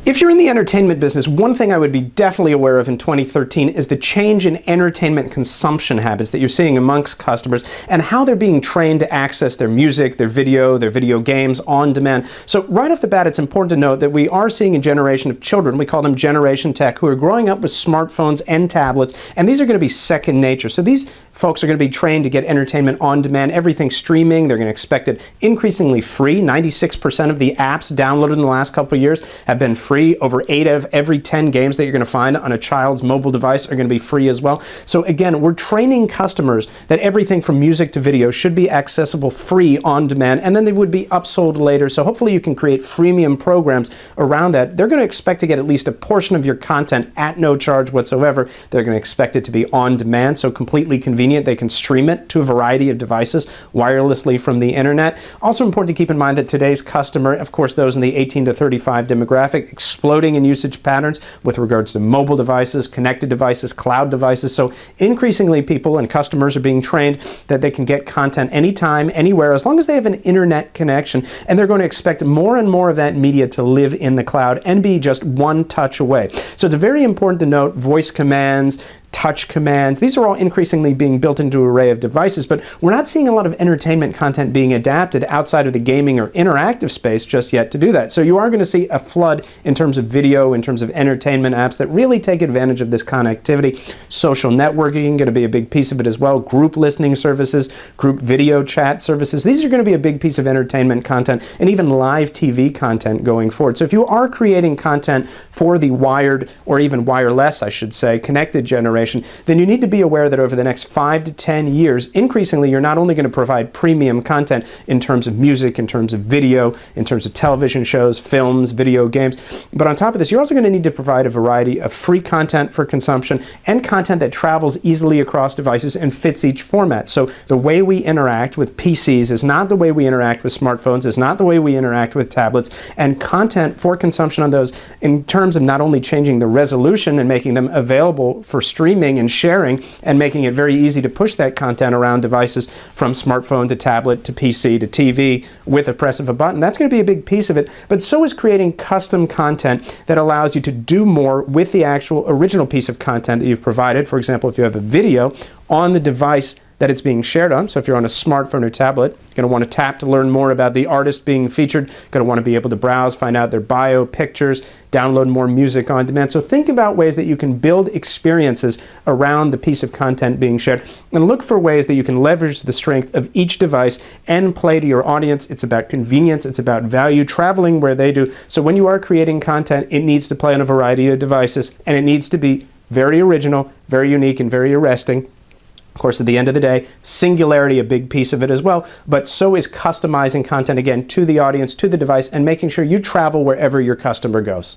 If you're in the entertainment business, one thing I would be definitely aware of in 2013 is the change in entertainment consumption habits that you're seeing amongst customers and how they're being trained to access their music, their video games on demand. So right off the bat, it's important to note that we are seeing a generation of children, we call them Generation Tech, who are growing up with smartphones and tablets, and these are going to be second nature. So these folks are going to be trained to get entertainment on demand, everything streaming. They're going to expect it increasingly free. 96% of the apps downloaded in the last couple of years have been free. Over 8 out of every 10 games that you're going to find on a child's mobile device are going to be free as well. So again, we're training customers that everything from music to video should be accessible free on demand, and then they would be upsold later. So hopefully you can create freemium programs around that. They're going to expect to get at least a portion of your content at no charge whatsoever. They're going to expect it to be on demand, so completely convenient. They can stream it to a variety of devices wirelessly from the internet. Also important to keep in mind that today's customer, of course those in the 18 to 35 demographic, exploding in usage patterns with regards to mobile devices, connected devices, cloud devices. So increasingly people and customers are being trained that they can get content anytime, anywhere, as long as they have an internet connection. And they're going to expect more and more of that media to live in the cloud and be just one touch away. So it's very important to note voice commands, touch commands. These are all increasingly being built into an array of devices, but we're not seeing a lot of entertainment content being adapted outside of the gaming or interactive space just yet to do that. So you are going to see a flood in terms of video, in terms of entertainment apps that really take advantage of this connectivity. Social networking going to be a big piece of it as well. Group listening services, group video chat services. These are going to be a big piece of entertainment content and even live TV content going forward. So if you are creating content for the wired, or even wireless, I should say, connected generation, then you need to be aware that over the next 5 to 10 years, increasingly, you're not only going to provide premium content in terms of music, in terms of video, in terms of television shows, films, video games, but on top of this, you're also going to need to provide a variety of free content for consumption and content that travels easily across devices and fits each format. So the way we interact with PCs is not the way we interact with smartphones, is not the way we interact with tablets, and content for consumption on those in terms of not only changing the resolution and making them available for streaming and sharing and making it very easy to push that content around devices from smartphone to tablet to PC to TV with a press of a button. That's going to be a big piece of it, but so is creating custom content that allows you to do more with the actual original piece of content that you've provided. For example, if you have a video on the device that it's being shared on. So if you're on a smartphone or tablet, you're going to want to tap to learn more about the artist being featured. You're going to want to be able to browse, find out their bio, pictures, download more music on demand. So think about ways that you can build experiences around the piece of content being shared, and look for ways that you can leverage the strength of each device and play to your audience. It's about convenience, it's about value, traveling where they do. So when you are creating content, it needs to play on a variety of devices, and it needs to be very original, very unique, and very arresting. Of course, at the end of the day, singularity, a big piece of it as well, but so is customizing content, again, to the audience, to the device, and making sure you travel wherever your customer goes.